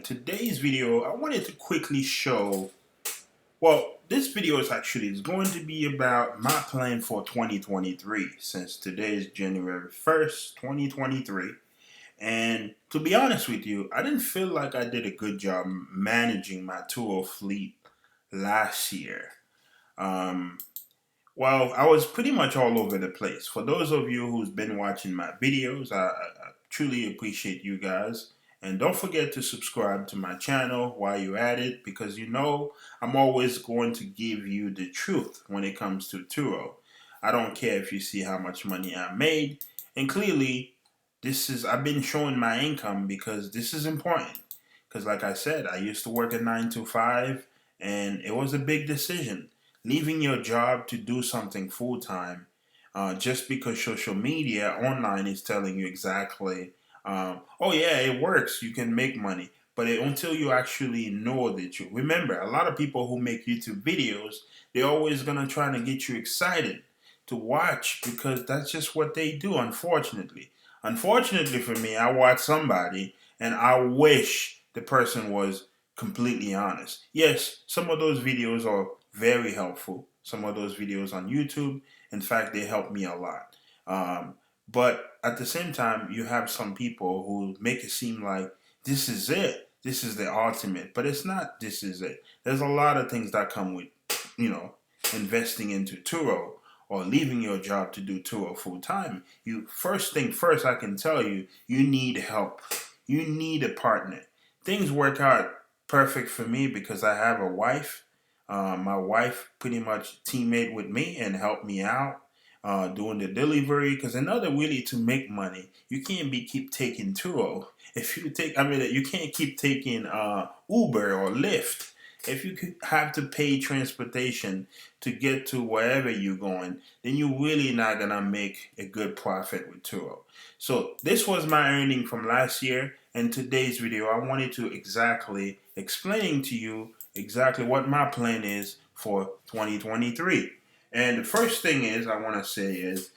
in today's video, I wanted to quickly show, well, this video is going to be about my plan for 2023, since today is January 1st, 2023. And to be honest with you, I didn't feel like I did a good job managing my Turo fleet last year. Um, well, I was pretty much all over the place. For those of you who's been watching my videos, I truly appreciate you guys. And don't forget to subscribe to my channel while you're at it, because you know I'm always going to give you the truth when it comes to Turo. I don't care if you see how much money I made. And clearly, I've been showing my income because this is important. Because like I said, I used to work a 9 to 5, and it was a big decision leaving your job to do something full time, just because social media online is telling you exactly, oh yeah, it works, you can make money. But until you actually know the truth. Remember, a lot of people who make YouTube videos, they're always going to try to get you excited to watch because that's just what they do, unfortunately. Unfortunately for me, I watch somebody and I wish the person was completely honest. Yes, some of those videos are very helpful. Some of those videos on YouTube, in fact, they help me a lot. But at the same time, you have some people who make it seem like this is it. This is the ultimate. But it's not this is it. There's a lot of things that come with, investing into Turo or leaving your job to do Turo full time. First thing first, I can tell you, you need help. You need a partner. Things work out perfect for me because I have a wife. My wife pretty much teammate with me and helped me out doing the delivery. Because in order really to make money, you can't keep taking Turo. You can't keep taking Uber or Lyft. If you have to pay transportation to get to wherever you're going, then you're really not gonna make a good profit with Turo. So this was my earning from last year. In today's video, I wanted to exactly explain to you exactly what my plan is for 2023. And the first thing I want to say is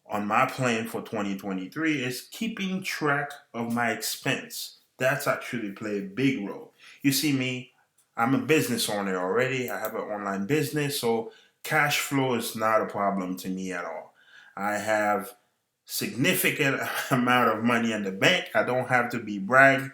on my plan for 2023 is keeping track of my expense. That's actually play a big role. You see me, I'm a business owner already. I have an online business, so cash flow is not a problem to me at all. I have significant amount of money in the bank. I don't have to be bragged,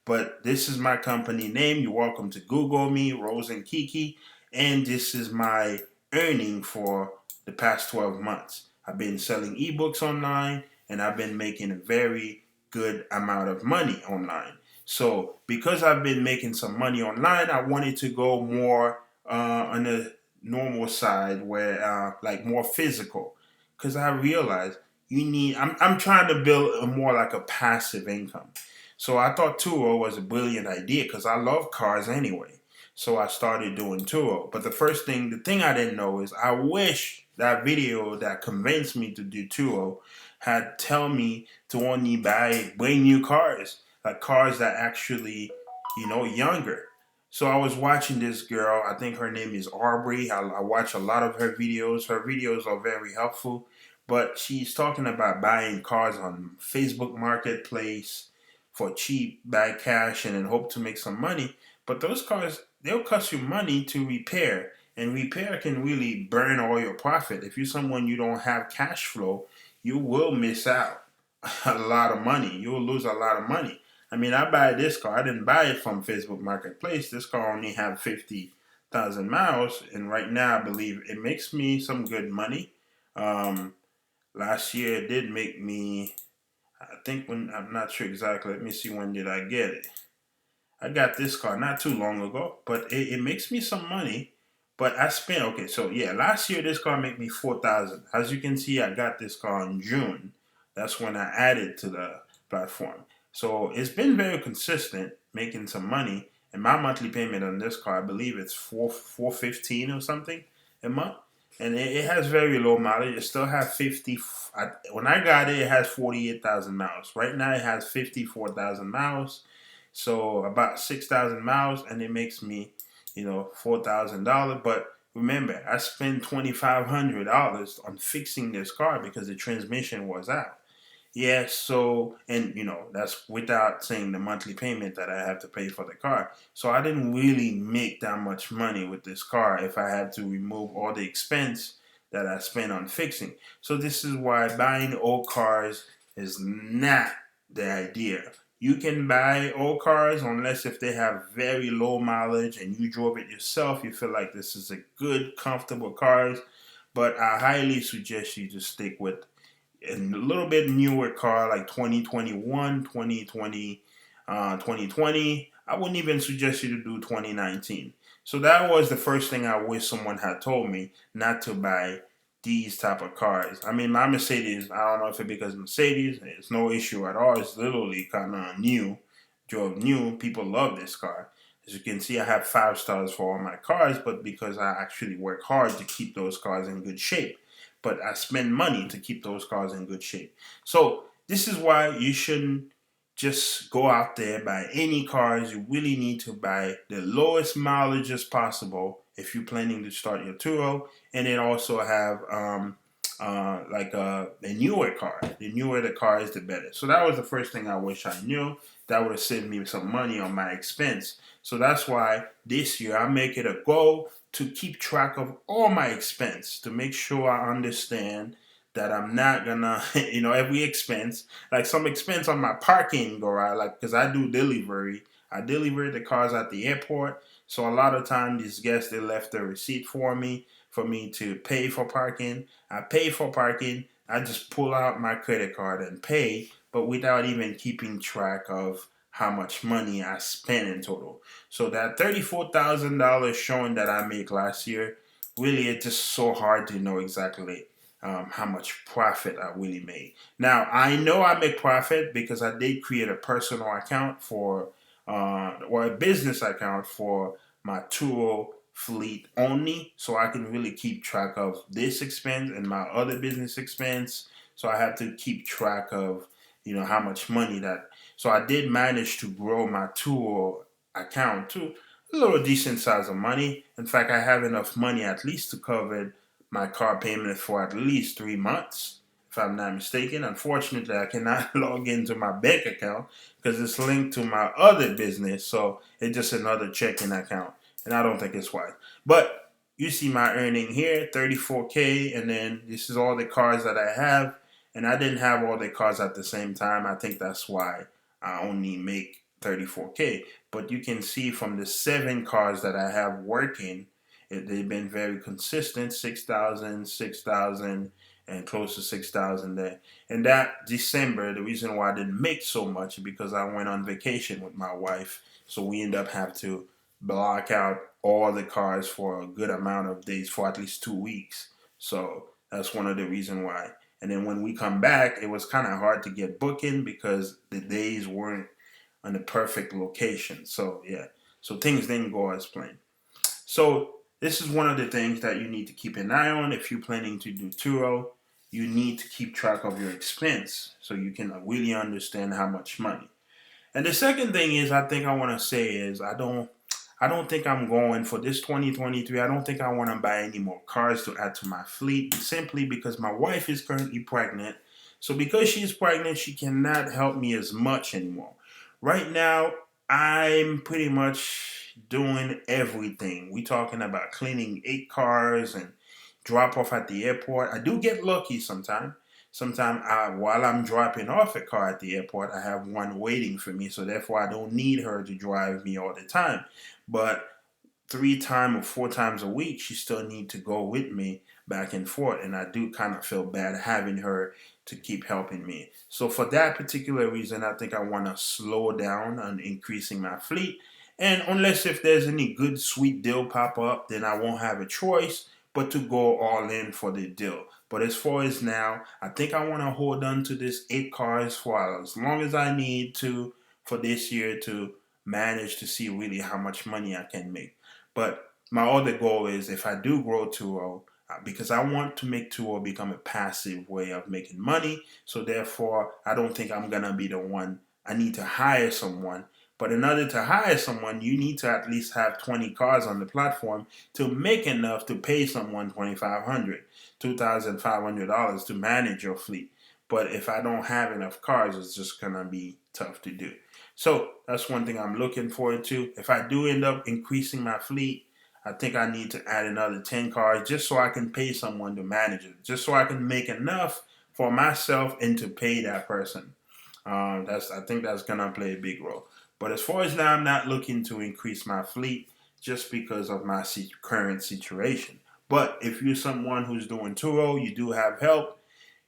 but this is my company name. You're welcome to Google me, Rose and Kiki, and this is my earning for the past 12 months. I've been selling ebooks online, and I've been making a very good amount of money online. So because I've been making some money online, I wanted to go more on the normal side, where like more physical, because I realized I'm trying to build a more like a passive income. So I thought Turo was a brilliant idea because I love cars anyway. So I started doing Turo. But the thing I didn't know is I wish that video that convinced me to do Turo had tell me to only buy brand new cars, like cars that actually, younger. So I was watching this girl. I think her name is Aubrey. I watch a lot of her videos. Her videos are very helpful. But she's talking about buying cars on Facebook Marketplace for cheap, buy cash, and then hope to make some money. But those cars, they'll cost you money to repair. And repair can really burn all your profit. If you're someone you don't have cash flow, you will miss out a lot of money. You will lose a lot of money. I mean, I buy this car. I didn't buy it from Facebook Marketplace. This car only have 50,000 miles. And right now, I believe it makes me some good money. Last year, it did make me, I think I'm not sure exactly. Let me see, when did I get it? I got this car not too long ago, but it makes me some money. But I spent, okay, so yeah, last year this car made me 4,000. As you can see, I got this car in June. That's when I added to the platform. So it's been very consistent, making some money. And my monthly payment on this car, I believe it's 415 or something a month. And it has very low mileage. It still has 50. When I got it, it has 48,000 miles. Right now, it has 54,000 miles. So about 6,000 miles, and it makes me, $4,000. But remember, I spent $2,500 on fixing this car because the transmission was out. Yeah, so, and that's without saying the monthly payment that I have to pay for the car. So I didn't really make that much money with this car if I had to remove all the expense that I spent on fixing. So this is why buying old cars is not the idea. You can buy old cars unless if they have very low mileage and you drove it yourself, you feel like this is a good, comfortable cars. But I highly suggest you to stick with and a little bit newer car like 2021, 2020, 2020. I wouldn't even suggest you to do 2019. So that was the first thing I wish someone had told me, not to buy these type of cars. I mean, my Mercedes, I don't know if it's because Mercedes, it's no issue at all. It's literally kind of new, drove new. People love this car. As you can see, I have 5 stars for all my cars, but because I actually work hard to keep those cars in good shape. But I spend money to keep those cars in good shape. So this is why you shouldn't just go out there buy any cars. You really need to buy the lowest mileage as possible if you're planning to start your Turo, and then also have like a newer car. The newer the car is, the better. So that was the first thing I wish I knew. That would have saved me some money on my expense. So that's why this year I make it a goal to keep track of all my expense, to make sure I understand that I'm not gonna, every expense, like some expense on my parking garage, like because I do delivery. I deliver the cars at the airport. So a lot of time these guests, they left a receipt for me to pay for parking. I pay for parking. I just pull out my credit card and pay, but without even keeping track of how much money I spent in total. So that $34,000 showing that I made last year, really, it's just so hard to know exactly how much profit I really made. Now I know I make profit because I did create a personal account for, or a business account for my Turo fleet only, so I can really keep track of this expense and my other business expense. So I have to keep track of how much money that. So I did manage to grow my Turo account to a little decent size of money. In fact, I have enough money at least to cover my car payment for at least 3 months, if I'm not mistaken. Unfortunately, I cannot log into my bank account because it's linked to my other business, so it's just another checking account, and I don't think it's wise. But you see my earning here, 34K, and then this is all the cars that I have, and I didn't have all the cars at the same time. I think that's why I only make 34K. But you can see from the 7 cars that I have working, they've been very consistent, 6,000, 6,000, and close to 6,000 there. And that December, the reason why I didn't make so much is because I went on vacation with my wife. So we end up have to block out all the cars for a good amount of days, for at least 2 weeks. So that's one of the reasons why. And then when we come back, it was kind of hard to get booking because the days weren't on the perfect location. So yeah, so things didn't go as planned. So this is one of the things that you need to keep an eye on if you're planning to do Turo. You need to keep track of your expense so you can really understand how much money. And the second thing is, I think I want to say is, I don't think I'm going for this 2023. I don't think I want to buy any more cars to add to my fleet, simply because my wife is currently pregnant. So because she's pregnant, she cannot help me as much anymore. Right now, I'm pretty much doing everything. We talking about cleaning 8 cars and drop off at the airport. I do get lucky sometimes. Sometimes while I'm dropping off a car at the airport, I have one waiting for me. So therefore, I don't need her to drive me all the time. But 3 times or 4 times a week, she still need to go with me back and forth, and I do kind of feel bad having her to keep helping me. So for that particular reason, I think I want to slow down on increasing my fleet. And unless if there's any good sweet deal pop up, then I won't have a choice but to go all in for the deal. But as far as now, I think I want to hold on to this 8 cars for as long as I need to for this year to manage to see really how much money I can make. But my other goal is, if I do grow Turo, because I want to make Turo become a passive way of making money. So therefore, I don't think I'm gonna be the one. I need to hire someone. But in order to hire someone, you need to at least have 20 cars on the platform to make enough to pay someone $2,500 to manage your fleet. But if I don't have enough cars, it's just gonna be tough to do. So that's one thing I'm looking forward to. If I do end up increasing my fleet, I think I need to add another 10 cars just so I can pay someone to manage it, just so I can make enough for myself and to pay that person. I think that's gonna play a big role. But as far as now, I'm not looking to increase my fleet just because of my current situation. But if you're someone who's doing Turo, you do have help,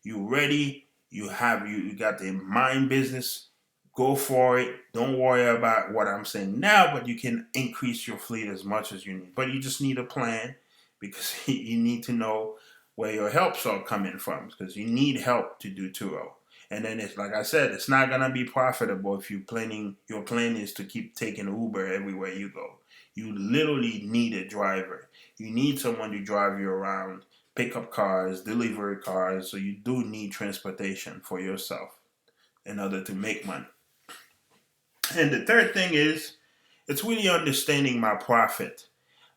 you ready, you got the mind business, go for it. Don't worry about what I'm saying now, but you can increase your fleet as much as you need. But you just need a plan because you need to know where your helps are coming from because you need help to do Turo. And then it's like I said, it's not gonna be profitable if your plan is to keep taking Uber everywhere you go. You literally need a driver. You need someone to drive you around, pick up cars, deliver cars. So you do need transportation for yourself in order to make money. And the third thing is, it's really understanding my profit.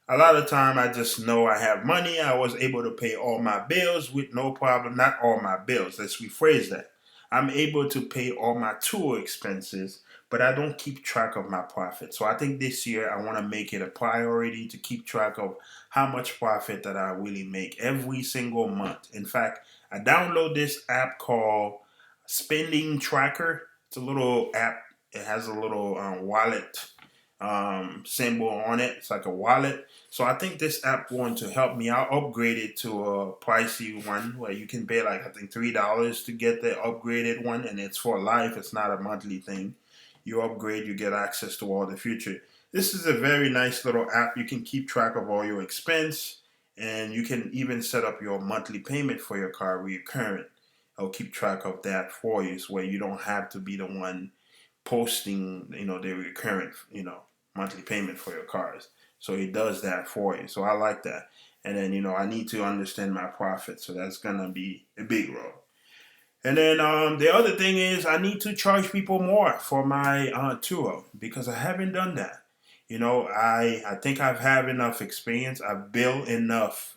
A lot of time I just know I have money. I was able to pay all my bills with no problem. Not all my bills. Let's rephrase that. I'm able to pay all my tour expenses, but I don't keep track of my profit. So I think this year I want to make it a priority to keep track of how much profit that I really make every single month. In fact, I download this app called Spending Tracker. It's a little app. It has a little wallet symbol on it. It's like a wallet. So I think this app going to help me. I'll upgrade it to a pricey one where you can pay like I think $3 to get the upgraded one, and it's for life. It's not a monthly thing. You upgrade, you get access to all the future. This is a very nice little app. You can keep track of all your expense, and you can even set up your monthly payment for your car recurrent. I'll keep track of that for you, so where you don't have to be the one posting, the recurrent, monthly payment for your cars. So it does that for you. So I like that. And then, I need to understand my profit. So that's going to be a big role. And then the other thing is I need to charge people more for my Turo because I haven't done that. I think I've had enough experience. I've built enough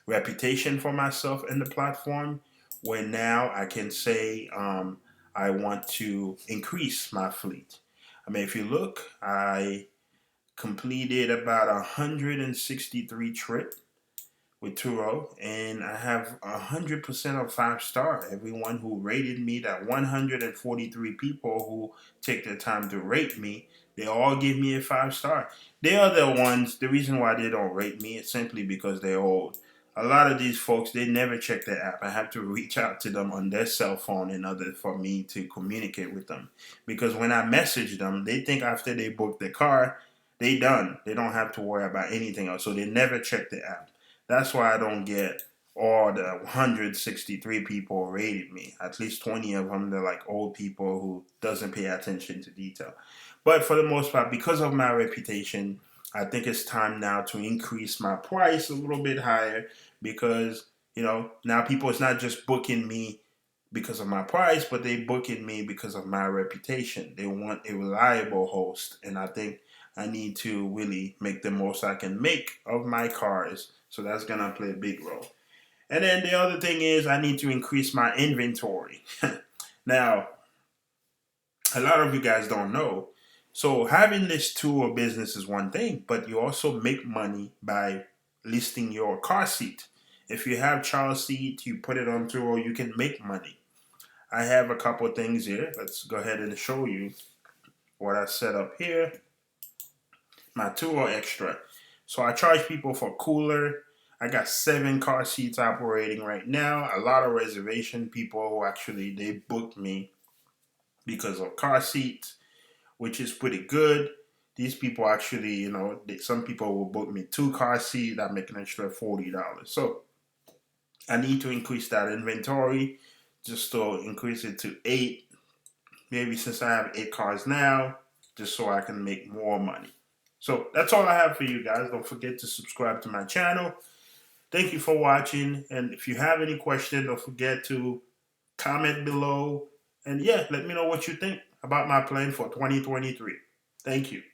reputation for myself in the platform where now I can say I want to increase my fleet. I mean, if you look, I completed about 163 trips with Turo, and I have 100% of 5-star. Everyone who rated me, that 143 people who take the time to rate me, they all give me a 5-star. They are the ones, the reason why they don't rate me is simply because they're old. A lot of these folks, they never check the app. I have to reach out to them on their cell phone in order for me to communicate with them. Because when I message them, they think after they book the car, they done. They don't have to worry about anything else. So they never check the app. That's why I don't get all the 163 people rated me. At least 20 of them, they're like old people who doesn't pay attention to detail. But for the most part, because of my reputation, I think it's time now to increase my price a little bit higher because, now people is not just booking me because of my price, but they booking me because of my reputation. They want a reliable host, and I think I need to really make the most I can make of my cars. So that's going to play a big role. And then the other thing is I need to increase my inventory. Now, a lot of you guys don't know. So having this tour business is one thing, but you also make money by listing your car seat. If you have child seat, you put it on tour, you can make money. I have a couple of things here. Let's go ahead and show you what I set up here. My Turo Extra. So I charge people for cooler. I got 7 car seats operating right now. A lot of reservation people who actually they booked me because of car seats, which is pretty good. These people actually, some people will book me 2 car seats. I make an extra $40. So I need to increase that inventory just to increase it to 8. Maybe since I have 8 cars now, just so I can make more money. So that's all I have for you guys. Don't forget to subscribe to my channel. Thank you for watching. And if you have any questions, don't forget to comment below. And yeah, let me know what you think about my plan for 2023. Thank you.